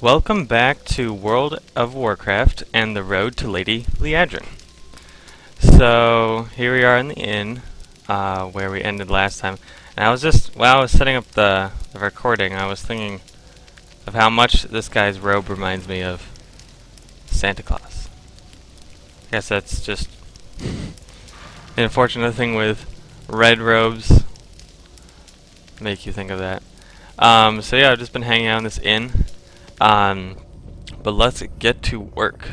Welcome back to World of Warcraft and the road to Lady Liadrin. So here we are in the inn where we ended last time, and I was just while I was setting up the recording, I was thinking of how much this guy's robe reminds me of Santa Claus. I guess that's just an unfortunate thing with red robes. Make you think of that. So yeah, I've just been hanging out in this inn. But let's get to work.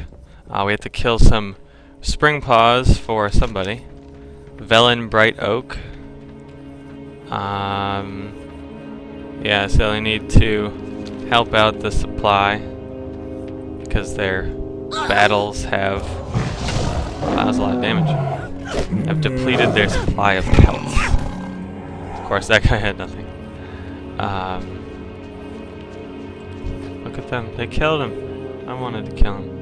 We have to kill some spring paws for somebody. Velen Bright Oak. Yeah, so I need to help out the supply because their battles have caused a lot of damage. Have depleted their supply of pelts. Of course, that guy had nothing. Look at them. They killed him. I wanted to kill him.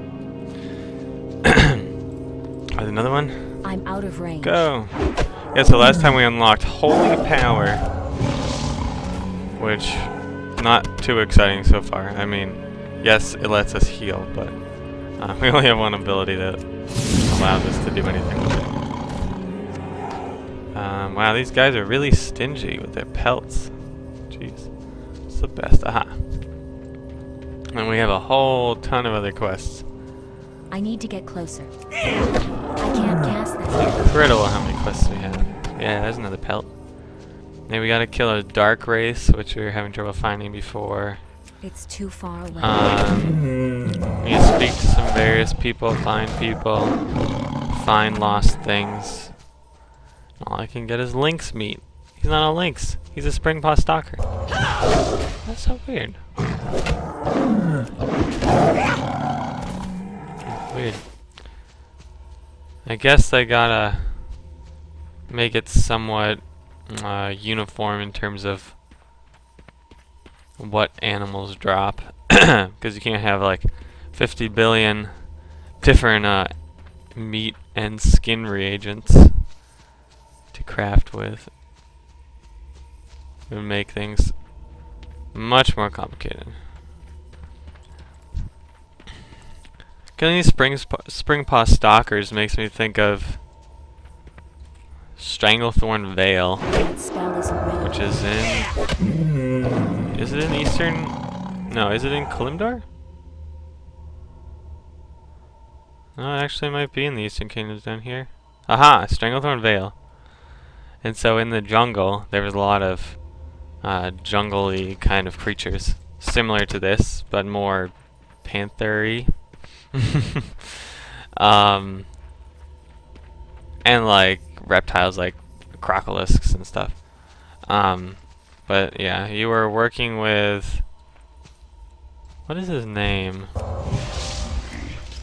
There's another one. I'm out of range. Go. Yeah, so last time we unlocked Holy Power, which not too exciting so far. I mean, yes, it lets us heal, but we only have one ability that allows us to do anything with it. Wow, these guys are really stingy with their pelts. Jeez. It's the best. Aha. And we have a whole ton of other quests. I need to get closer. I can't cast It's that. incredible how many quests we have. Yeah, there's another pelt. Maybe we gotta kill a dark race, which we were having trouble finding before. It's too far away. We can speak to some various people, find lost things. All I can get is Lynx meat. He's not a lynx. He's a springpaw stalker. That's so weird. Weird. I guess I gotta make it somewhat uniform in terms of what animals drop, because you can't have like 50 billion different meat and skin reagents to craft with. It would make things much more complicated. Killing these springpaw stalkers makes me think of Stranglethorn Vale, That spell isn't ready. which is in... Is it in Eastern... No, is it in Kalimdor? No, it actually might be in the Eastern Kingdoms down here. Aha! Stranglethorn Vale. And so in the jungle, there was a lot of jungle-y kind of creatures. Similar to this, but more panther-y. And like reptiles like crocolisks and stuff. But yeah, you were working with... What is his name?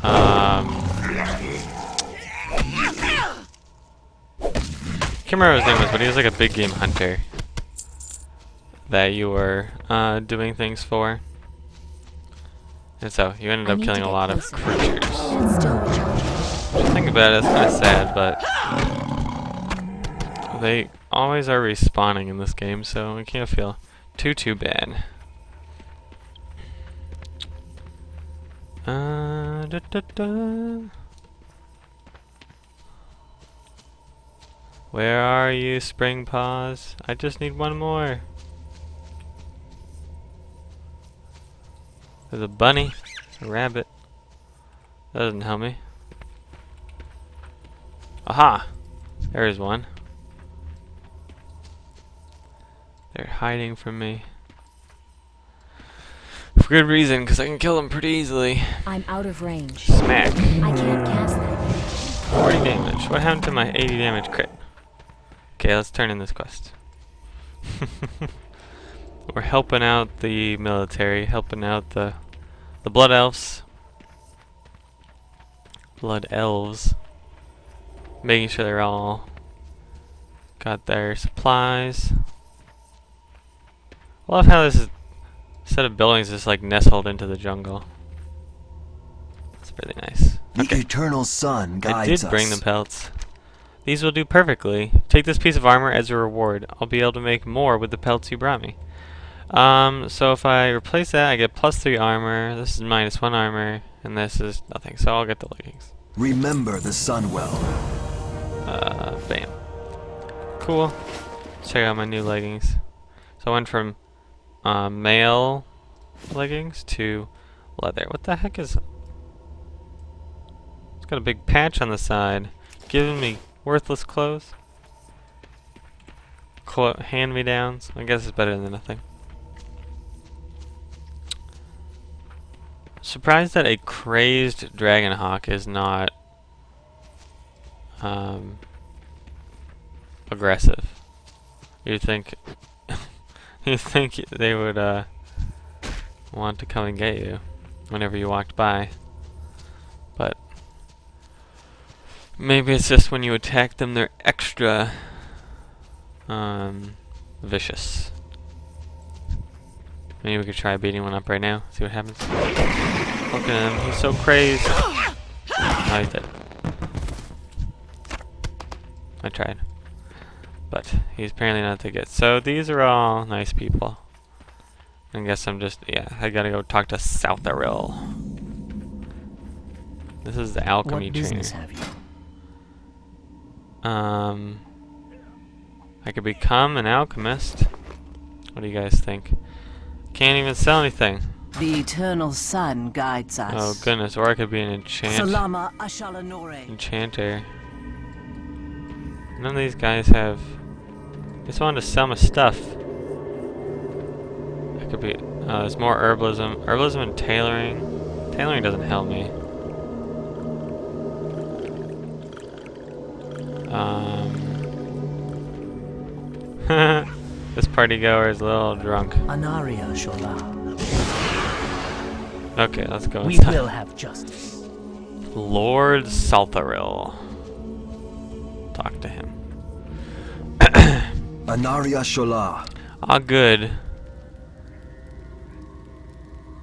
Can't remember what his name was, but he was like a big game hunter that you were doing things for. And so you ended up killing a lot of creatures. It's still recharging. Which I think about it, it's kind of sad, but they always are respawning in this game, so I can't feel too bad. Where are you, spring paws? I just need one more. There's a bunny, a rabbit. That doesn't help me. Aha! There's one. They're hiding from me. For good reason, because I can kill them pretty easily. I'm out of range. Smack. I can't cast that. 40 damage. What happened to my 80 damage crit? Okay, let's turn in this quest. We're helping out the military, helping out the blood elves. Blood elves. Making sure they're all got their supplies. I love how this set of buildings is like nestled into the jungle. That's really nice. The eternal sun guides I us. did bring the pelts. These will do perfectly. Take this piece of armor as a reward. I'll be able to make more with the pelts you brought me. So if I replace that, I get +3 armor. This is -1 armor, and this is nothing. So I'll get the leggings. Remember the sun well. Bam. Cool. Let's check out my new leggings. So I went from male leggings to leather. What the heck is? It's got a big patch on the side, giving me worthless clothes. Hand-me-downs. I guess it's better than nothing. Surprised that a crazed dragonhawk is not aggressive. You'd think they would want to come and get you whenever you walked by, but maybe it's just when you attack them they're extra vicious. Maybe we could try beating one up right now, see what happens. Look at him, he's so crazed. Oh, he's dead. I tried. But he's apparently not that good. So these are all nice people. I guess I'm just, yeah, I gotta go talk to Southeril. This is the alchemy What trainer. business have you? I could become an alchemist. What do you guys think? Can't even sell anything. The eternal sun guides us. Oh goodness, or I could be an Salama Ashalanore. enchanter. None of these guys have. Just wanted to sell my stuff. I could be. There's more herbalism. Herbalism and tailoring. Tailoring doesn't help me. This party goer is a little drunk. Anaria Shola. Okay, let's go We inside. will have justice. Lord Saltharil. Talk to him. Anaria Shola. Ah, good.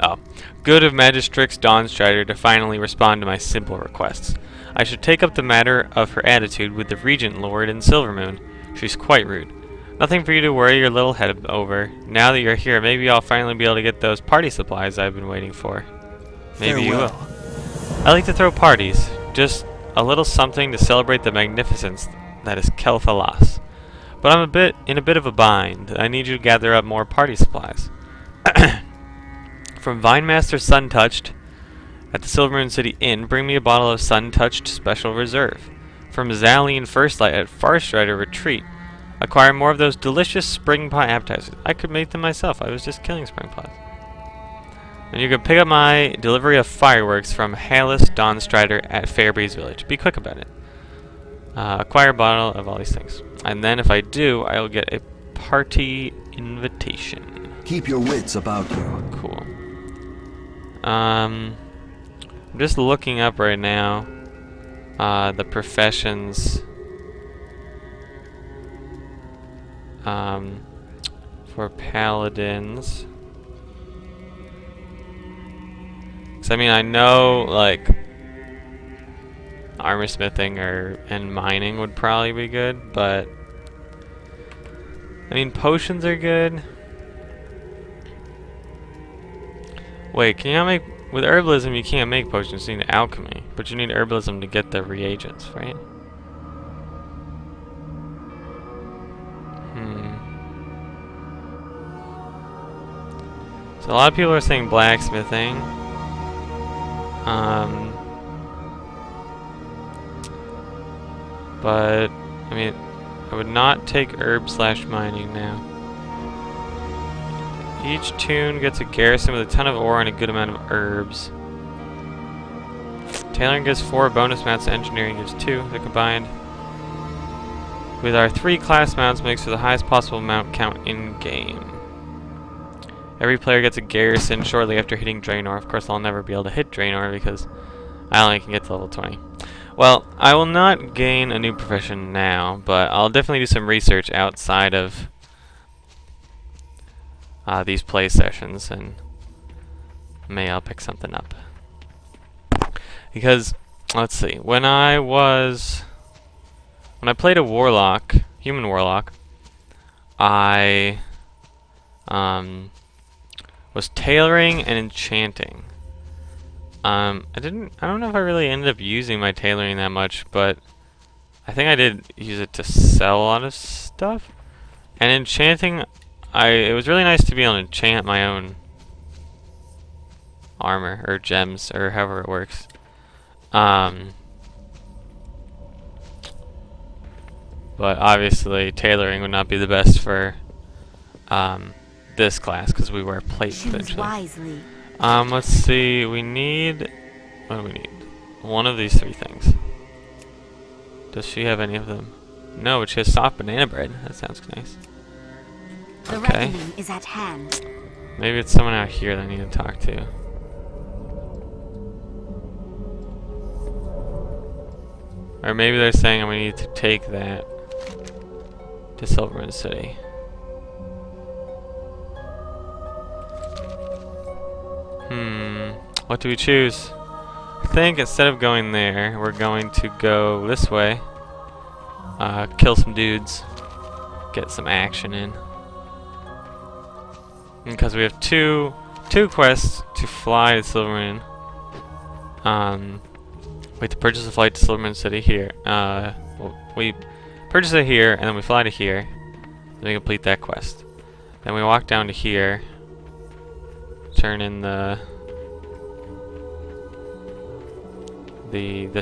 Oh. Good of Magistrix Dawnstrider to finally respond to my simple requests. I should take up the matter of her attitude with the Regent Lord in Silvermoon. She's quite rude. Nothing for you to worry your little head over. Now that you're here, maybe I'll finally be able to get those party supplies I've been waiting for. Maybe you will. I like to throw parties. Just a little something to celebrate the magnificence that is Kel'Thalas. But I'm in a bit of a bind. I need you to gather up more party supplies. From Vinemaster Sun-Touched at the Silvermoon City Inn, bring me a bottle of Sun-Touched Special Reserve. From Zalian Firstlight at Farstrider Retreat, acquire more of those delicious spring pie appetizers. I could make them myself. I was just killing spring pies. And you can pick up my delivery of fireworks from Hallis Dawnstrider at Fairbreeze Village. Be quick about it. Acquire a bottle of all these things. And then if I do, I'll get a party invitation. Keep your wits about you. Cool. I'm just looking up right now the professions for paladins. 'Cause I mean, I know like armor smithing and mining would probably be good, but I mean potions are good. Wait, can you not make with herbalism? You can't make potions. You need alchemy, but you need herbalism to get the reagents, right? So a lot of people are saying blacksmithing. But I mean, I would not take herb/mining now. Each tune gets a garrison with a ton of ore and a good amount of herbs. Tailoring gives 4 bonus mounts, engineering gives 2. They're combined with our 3 class mounts makes for the highest possible mount count in game. Every player gets a garrison shortly after hitting Draenor. Of course, I'll never be able to hit Draenor because I only can get to level 20. Well, I will not gain a new profession now, but I'll definitely do some research outside of these play sessions, and maybe I'll pick something up. Because, let's see, when I played a warlock, human warlock, I was tailoring and enchanting. I don't know if I really ended up using my tailoring that much, but I think I did use it to sell a lot of stuff. And enchanting, it was really nice to be able to enchant my own armor or gems or however it works. But obviously tailoring would not be the best for this class because we wear plate Choose eventually. wisely. Let's see. We need. What do we need? One of these three things. Does she have any of them? No, but she has soft banana bread. That sounds nice. The Okay. reckoning is at hand. Maybe it's someone out here that I need to talk to. Or maybe they're saying we need to take that to Silverman City. What do we choose? I think instead of going there, we're going to go this way. Kill some dudes. Get some action in. Because we have two quests to fly to Silvermoon. We have to purchase a flight to Silvermoon City here. We purchase it here, and then we fly to here. Then we complete that quest. Then we walk down to here. Turn in the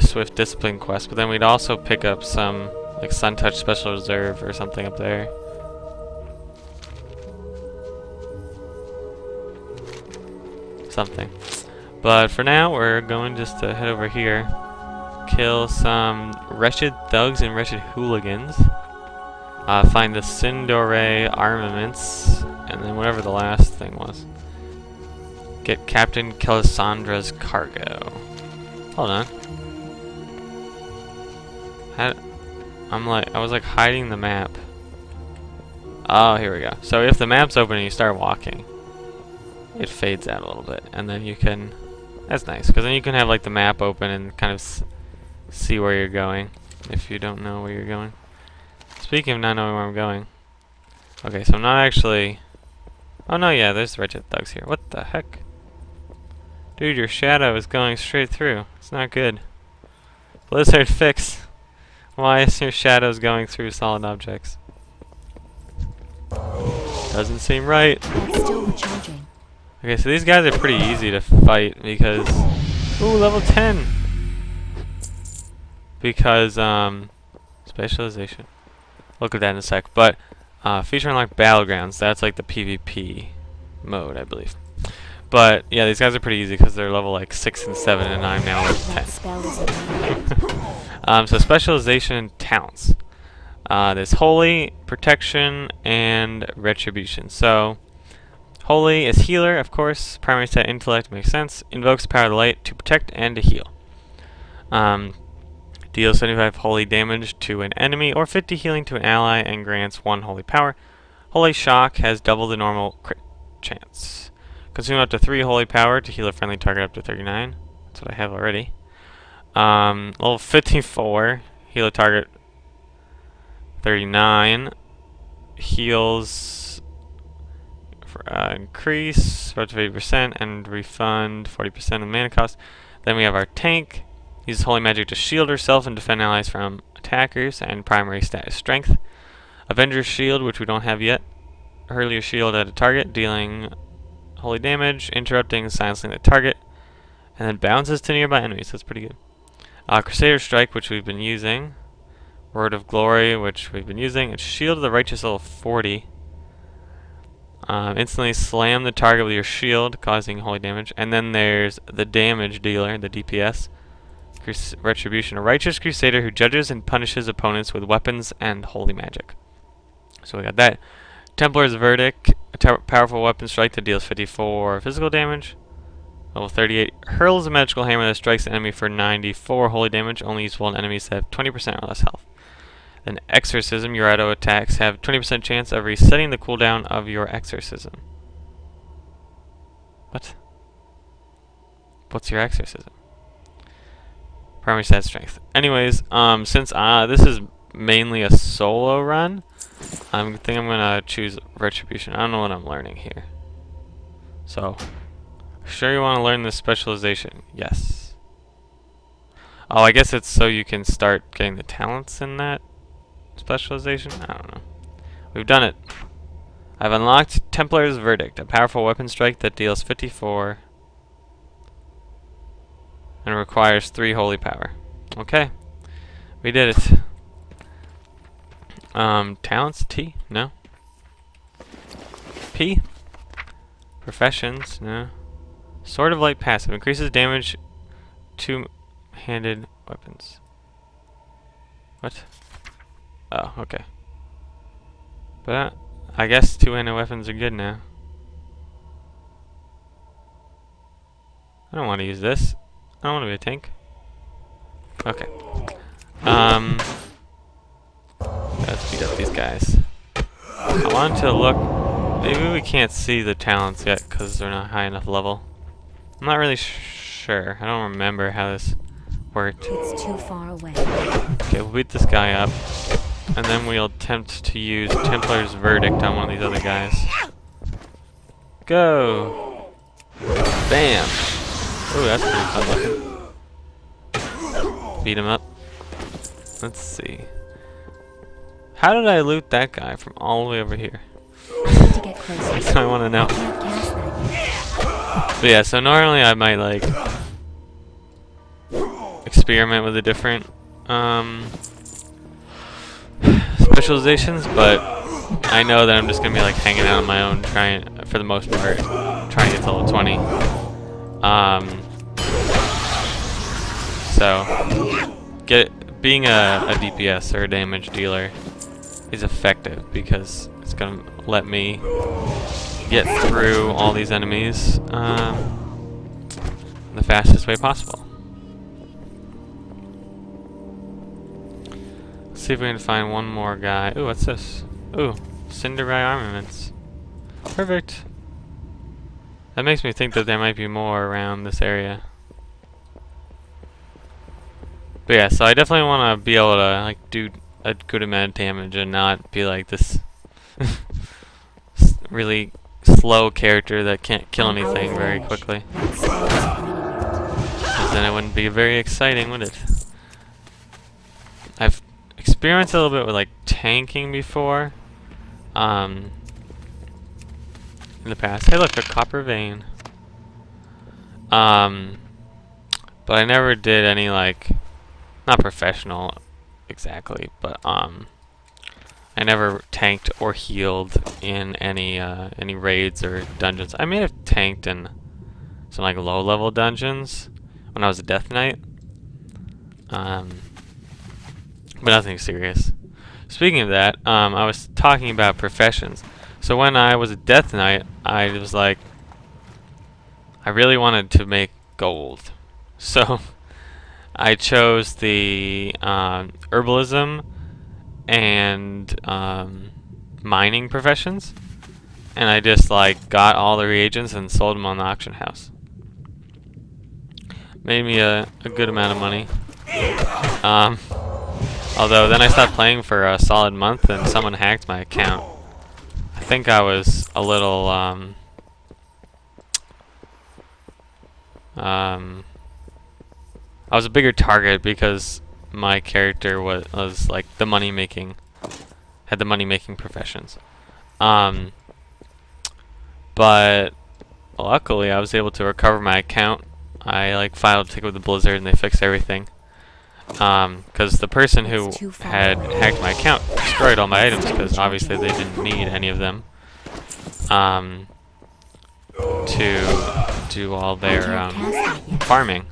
Swift Discipline quest, but then we'd also pick up some like Sun Touch Special Reserve or something up there. Something. But for now, we're going just to head over here, kill some wretched thugs and wretched hooligans, find the Sindore armaments, and then whatever the last thing was. Get Captain Kelisandra's cargo. Hold on. I was like hiding the map. Oh, here we go. So if the map's open and you start walking, it fades out a little bit, and then you can. That's nice, because then you can have like the map open and kind of see where you're going if you don't know where you're going. Speaking of not knowing where I'm going. Okay, so I'm not actually. Oh no, yeah, there's wretched thugs here. What the heck? Dude, your shadow is going straight through. It's not good. Blizzard fix. Why is your shadows going through solid objects? Doesn't seem right. It's still recharging. Okay, so these guys are pretty easy to fight because... Ooh, level 10! Because, specialization. Look at that in a sec. But, feature unlocked battlegrounds. That's like the PvP mode, I believe. But, yeah, these guys are pretty easy because they're level like 6 and 7, and I'm now level 10. That spell is in So specialization and talents. There's Holy, Protection, and Retribution. So, Holy is Healer, of course. Primary set Intellect makes sense. Invokes the power of the light to protect and to heal. Deals 75 Holy damage to an enemy or 50 healing to an ally and grants 1 Holy power. Holy Shock has double the normal crit chance. Consume up to 3 Holy power to heal a friendly target up to 39. That's what I have already. Level 54, heal a target 39. Heals for, increase up to 50% and refund 40% of the mana cost. Then we have our tank. Uses holy magic to shield herself and defend allies from attackers, and primary stat is strength. Avenger's shield, which we don't have yet. Hurl your shield at a target, dealing holy damage, interrupting and silencing the target, and then bounces to nearby enemies. That's pretty good. Crusader Strike, which we've been using. Word of Glory, which we've been using. It's Shield of the Righteous level 40. Instantly slam the target with your shield, causing holy damage. And then there's the Damage Dealer, the DPS. Retribution, a righteous crusader who judges and punishes opponents with weapons and holy magic. So we got that. Templar's Verdict, a powerful weapon strike that deals 54 physical damage. Level 38, hurls a magical hammer that strikes the enemy for 94 holy damage, only useful on enemies that have 20% or less health. Then Exorcism, your auto attacks have 20% chance of resetting the cooldown of your exorcism. What? What's your exorcism? Primary stat strength. Anyways, since this is mainly a solo run, I think I'm gonna choose Retribution. I don't know what I'm learning here. So, sure you want to learn this specialization? Yes. Oh, I guess it's so you can start getting the talents in that specialization? I don't know. We've done it. I've unlocked Templar's Verdict, a powerful weapon strike that deals 54 and requires 3 holy power. Okay. We did it. Talents? T? No. P? Professions? No. Sword of Light passive. Increases damage two-handed weapons. What? Oh, okay. But I guess two-handed weapons are good now. I don't want to use this. I don't want to be a tank. Okay. Let's beat up these guys. I want to look. Maybe we can't see the talents yet because they're not high enough level. I'm not really sure. I don't remember how this worked. It's too far away. Okay, we'll beat this guy up. And then we'll attempt to use Templar's Verdict on one of these other guys. Go! Bam! Ooh, that's pretty fun looking. Beat him up. Let's see. How did I loot that guy from all the way over here? I need to get closer. That's what I want to know. Can't cast that. But yeah, so normally I might like experiment with the different specializations, but I know that I'm just gonna be like hanging out on my own, trying for the most part, trying to get to level 20. So being a DPS or a damage dealer is effective because it's gonna let me get through all these enemies the fastest way possible. Let's see if we can find one more guy. Ooh, what's this? Ooh, Cinderai armaments. Perfect. That makes me think that there might be more around this area. But yeah, so I definitely want to be able to like do a good amount of damage and not be like this really slow character that can't kill anything very quickly. Because then it wouldn't be very exciting, would it? I've experienced a little bit with like tanking before. In the past. Hey look, a copper vein. But I never did any like, not professional exactly, but I never tanked or healed in any raids or dungeons. I may have tanked in some like low-level dungeons when I was a Death Knight, but nothing serious. Speaking of that, I was talking about professions. So when I was a Death Knight, I was like, I really wanted to make gold, so I chose the herbalism and mining professions, and I just like got all the reagents and sold them on the auction house. Made me a good amount of money. Although then I stopped playing for a solid month and someone hacked my account. I think I was a little I was a bigger target because my character was like the money making, had the money making professions. But luckily I was able to recover my account. I like filed a ticket with the Blizzard and they fixed everything. Because the person who had hacked my account destroyed all my items because obviously they didn't need any of them to do all their farming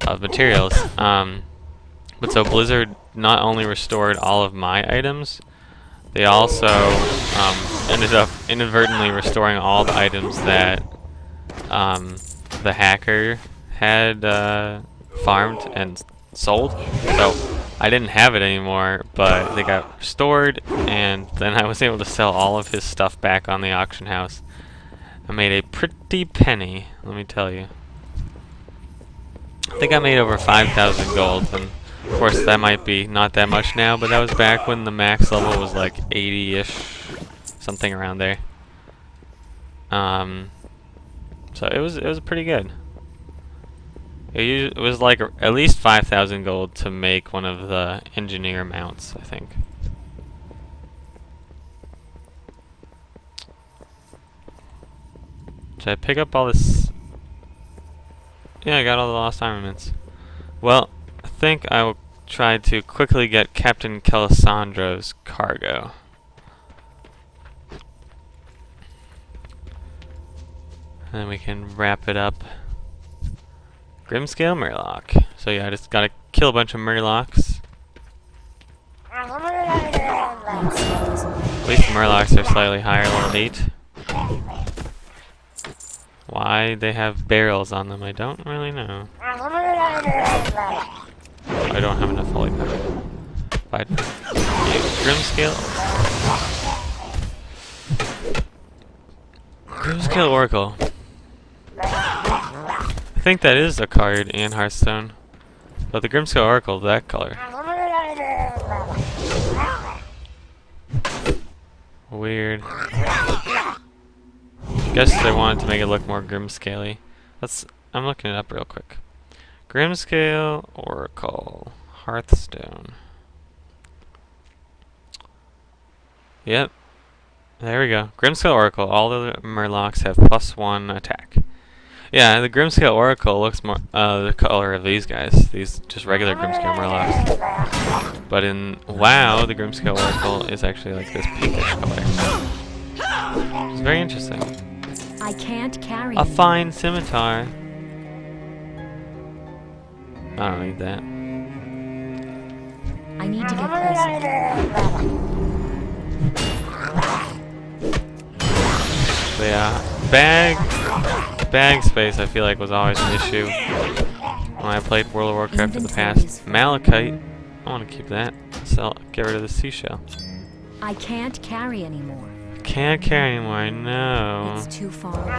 of materials. But so Blizzard not only restored all of my items, they also ended up inadvertently restoring all the items that the hacker had farmed and sold. So I didn't have it anymore, but they got restored, and then I was able to sell all of his stuff back on the auction house. I made a pretty penny, let me tell you. I think I made over 5,000 gold, and of course that might be not that much now, but that was back when the max level was like 80-ish, something around there. So it was pretty good. It was like at least 5,000 gold to make one of the engineer mounts, I think. Did I pick up all this? Yeah, I got all the lost armaments. Well, I think I will try to quickly get Captain Kelisandro's cargo. And then we can wrap it up. Grimscale Murloc. So yeah, I just gotta kill a bunch of Murlocs. At least the Murlocs are slightly higher level 8. Why they have barrels on them, I don't really know. I don't have enough holy power. But Grimscale. Grimscale Oracle. I think that is a card in Hearthstone. But the Grimscale Oracle, that color. Weird. Guess they wanted to make it look more Grimscale-y. I'm looking it up real quick. Grimscale Oracle. Hearthstone. Yep. There we go. Grimscale Oracle. All the Murlocs have +1 attack. Yeah, the Grimscale Oracle looks more the color of these guys. These just regular Grimscale Murlocs. But in WoW, the Grimscale Oracle is actually like this pinkish color. It's very interesting. I can't carry A fine scimitar. I don't need that. I need to get closer. So yeah, bag space I feel like was always an issue when I played World of Warcraft in the past. Malachite, I want to keep that. Get rid of the seashell. I can't carry anymore. Can't carry anymore, I know. It's too far away.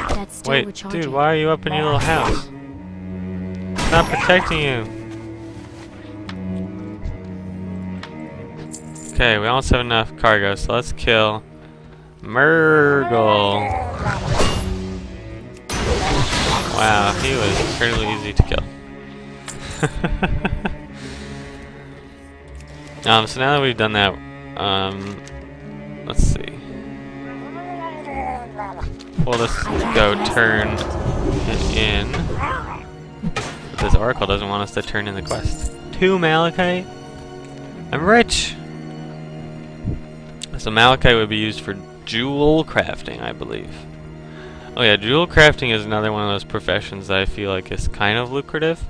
That's still Wait, recharging. dude, why are you up in your little house? It's not protecting you. Okay, we almost have enough cargo, so let's kill Murgle. Wow, he was fairly easy to kill. So now that we've done that, let's see. We'll just go turn it in. But this Oracle doesn't want us to turn in the quest. 2 Malachite? I'm rich! So Malachite would be used for jewel crafting, I believe. Oh yeah, jewel crafting is another one of those professions that I feel like is kind of lucrative.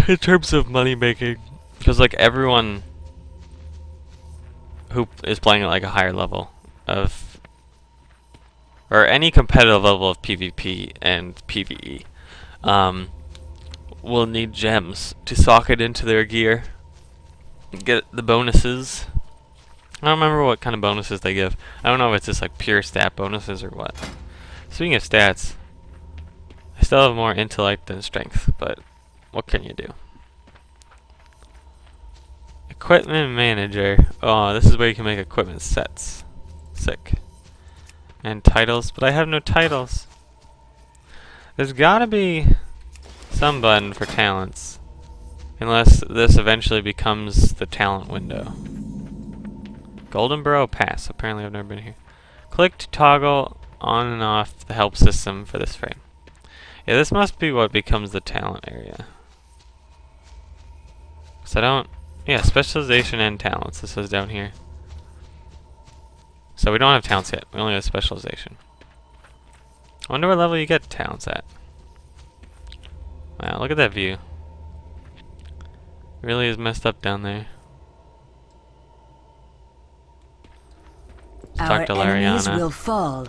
In terms of money making. Because like everyone who is playing at like a higher level of, or any competitive level of PvP and PvE, will need gems to socket into their gear. Get the bonuses. I don't remember what kind of bonuses they give. I don't know if it's just like pure stat bonuses or what. Speaking of stats, I still have more intellect than strength, but what can you do? Equipment manager. Oh, this is where you can make equipment sets. Sick. And titles, but I have no titles. There's gotta be some button for talents. Unless this eventually becomes the talent window. Golden Burrow Pass. Apparently I've never been here. Click to toggle on and off the help system for this frame. Yeah, this must be what becomes the talent area. So I don't... Yeah, specialization and talents. This is down here. So we don't have talents yet. We only have specialization. I wonder what level you get talents at. Wow, look at that view. Really is messed up down there. Let's talk to enemies Lariana. will fall.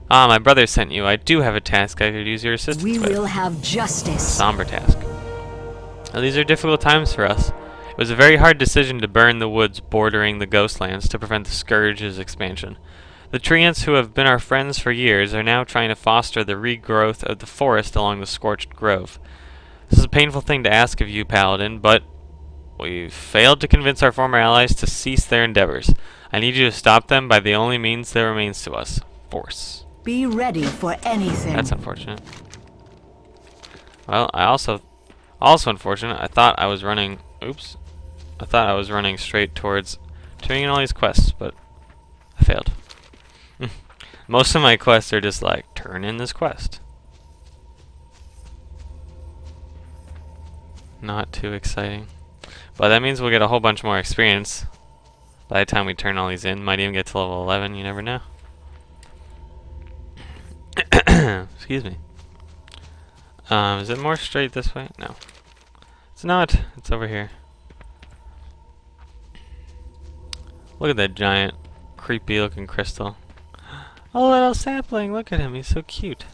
Ah, my brother sent you. I do have a task I could use your assistance We with. will have justice. Somber task. Now, these are difficult times for us. It was a very hard decision to burn the woods bordering the Ghostlands to prevent the Scourge's expansion. The treants who have been our friends for years are now trying to foster the regrowth of the forest along the Scorched Grove. This is a painful thing to ask of you, Paladin, but we've failed to convince our former allies to cease their endeavors. I need you to stop them by the only means that remains to us. force. Be ready for anything. That's unfortunate. Well, also unfortunate. I thought I was running. Oops. I thought I was running straight towards turning in all these quests, but I failed. Most of my quests are just like, turn in this quest. Not too exciting. But that means we'll get a whole bunch more experience by the time we turn all these in. Might even get to level 11, you never know. Excuse me. Is it more straight this way? No. It's not. It's over here. Look at that giant, creepy looking crystal. A little sapling, look at him, he's so cute.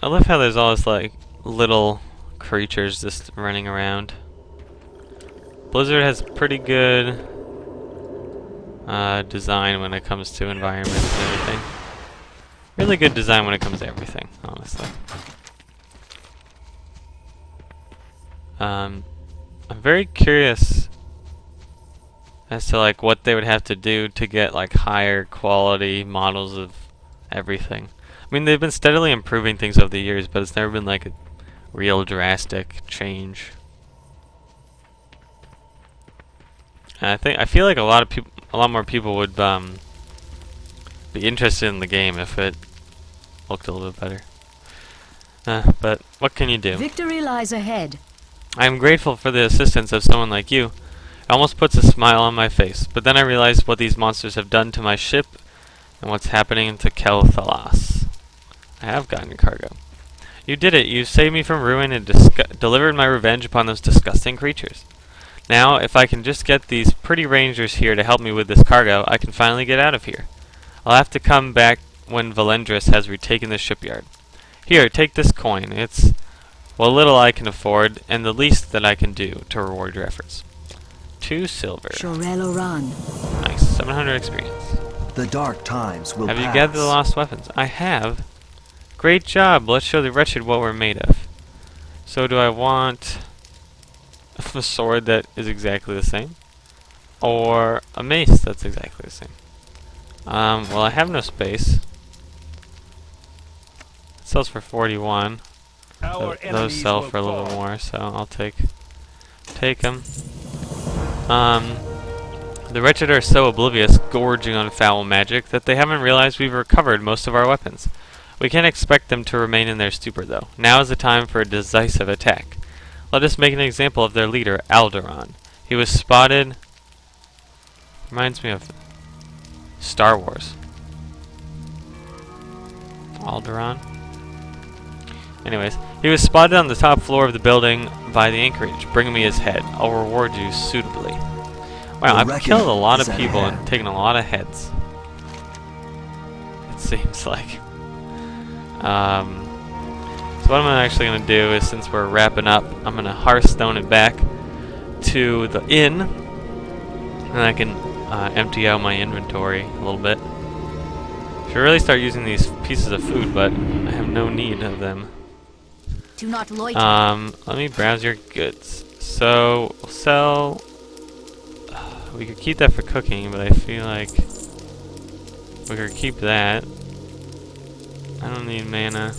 I love how there's all this like little creatures just running around. Blizzard has pretty good design when it comes to environments and everything. Really good design when it comes to everything, honestly. I'm very curious as to like what they would have to do to get like higher quality models of everything. I mean, they've been steadily improving things over the years, but it's never been like a real drastic change. And I feel like a lot more people would be interested in the game if it looked a little bit better. But what can you do? Victory lies ahead. I am grateful for the assistance of someone like you. It almost puts a smile on my face, but then I realized what these monsters have done to my ship and what's happening to Kel'Thalas. I have gotten your cargo. You did it. You saved me from ruin and delivered my revenge upon those disgusting creatures. Now, if I can just get these pretty rangers here to help me with this cargo, I can finally get out of here. I'll have to come back when Valendris has retaken the shipyard. Here, take this coin. It's, well, little I can afford, and the least that I can do to reward your efforts. 2 silver. Shorel Oran. Nice. 700 experience. The dark times will Have pass. you gathered the lost weapons? I have. Great job. Let's show the wretched what we're made of. So do I want a sword that is exactly the same? Or a mace that's exactly the same? Well, I have no space. It sells for 41. Those sell for a little more, so I'll take them. The wretched are so oblivious, gorging on foul magic, that they haven't realized we've recovered most of our weapons. We can't expect them to remain in their stupor, though. Now is the time for a decisive attack. Let us make an example of their leader, Alderaan. He was spotted... Reminds me of Star Wars. Alderaan? Anyways, he was spotted on the top floor of the building by the anchorage. Bring me his head. I'll reward you suitably. Wow, I've killed a lot of people and taken a lot of heads. It seems like. So what I'm actually going to do is, since we're wrapping up, I'm going to Hearthstone it back to the inn. And I can empty out my inventory a little bit. Should really start using these pieces of food, but I have no need of them. Do not loiter. Let me browse your goods. So, we'll sell... we could keep that for cooking, but I feel like we could keep that. I don't need mana.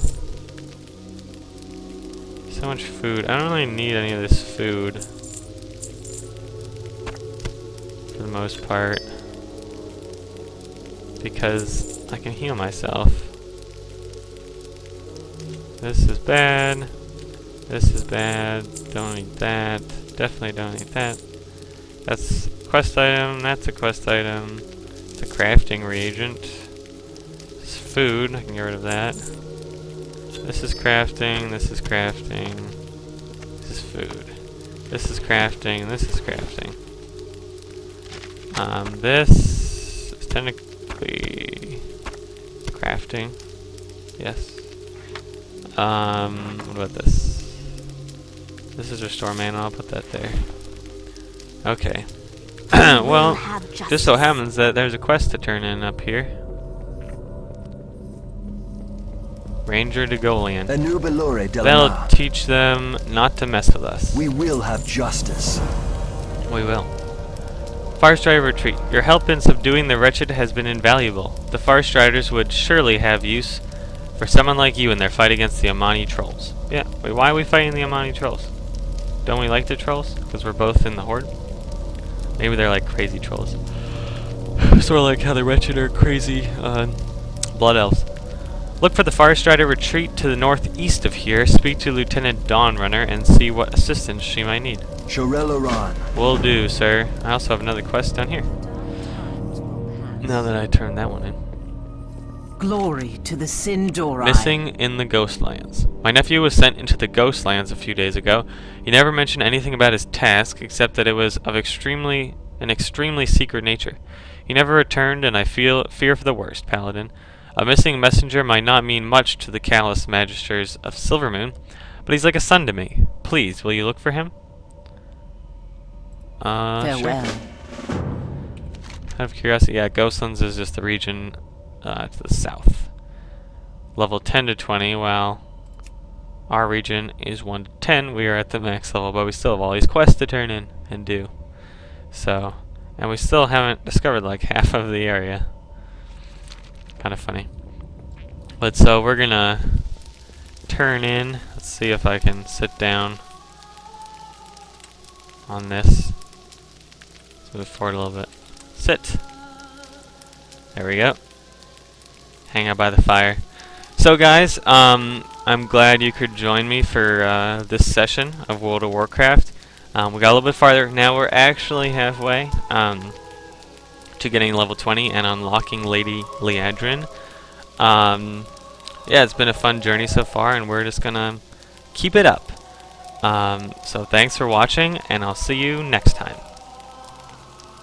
So much food. I don't really need any of this food. For the most part. Because I can heal myself. This is bad. This is bad. Don't need that. Definitely don't need that. That's a quest item. That's a quest item. It's a crafting reagent. It's food. I can get rid of that. This is crafting. This is crafting. This is food. This is crafting. This is crafting. This is technically crafting. Yes. What about this? This is restore mana. I'll put that there. Okay. Well, just so happens that there's a quest to turn in up here. Ranger to Golian. That'll teach them not to mess with us. We will have justice. We will. Fire Strider retreat. Your help in subduing the wretched has been invaluable. The Fire Striders would surely have use for someone like you in their fight against the Amani trolls. Yeah, wait, why are we fighting the Amani trolls? Don't we like the trolls? Because we're both in the Horde? Maybe they're like crazy trolls. Sort of like how the wretched are crazy blood elves. Look for the Fire Strider retreat to the northeast of here. Speak to Lieutenant Dawnrunner and see what assistance she might need. Liadrin. Will do, sir. I also have another quest down here. Now that I turned that one in. Glory to the Sindori. Missing in the Ghostlands. My nephew was sent into the Ghostlands a few days ago. He never mentioned anything about his task, except that it was of an extremely secret nature. He never returned, and I fear for the worst, Paladin. A missing messenger might not mean much to the callous magisters of Silvermoon, but he's like a son to me. Please, will you look for him? Farewell. Sure. Out of curiosity, yeah, Ghostlands is just the region to the south. Level 10 to 20, while our region is 1 to 10. We are at the max level, but we still have all these quests to turn in and do. So, and we still haven't discovered like half of the area. Kind of funny. But so we're gonna turn in. Let's see if I can sit down on this. Let's move forward a little bit. Sit. There we go. Hang out by the fire. So guys, I'm glad you could join me for this session of World of Warcraft. We got a little bit farther. Now we're actually halfway to getting level 20 and unlocking Lady Liadrin. Yeah, it's been a fun journey so far, and we're just gonna keep it up. So thanks for watching, and I'll see you next time.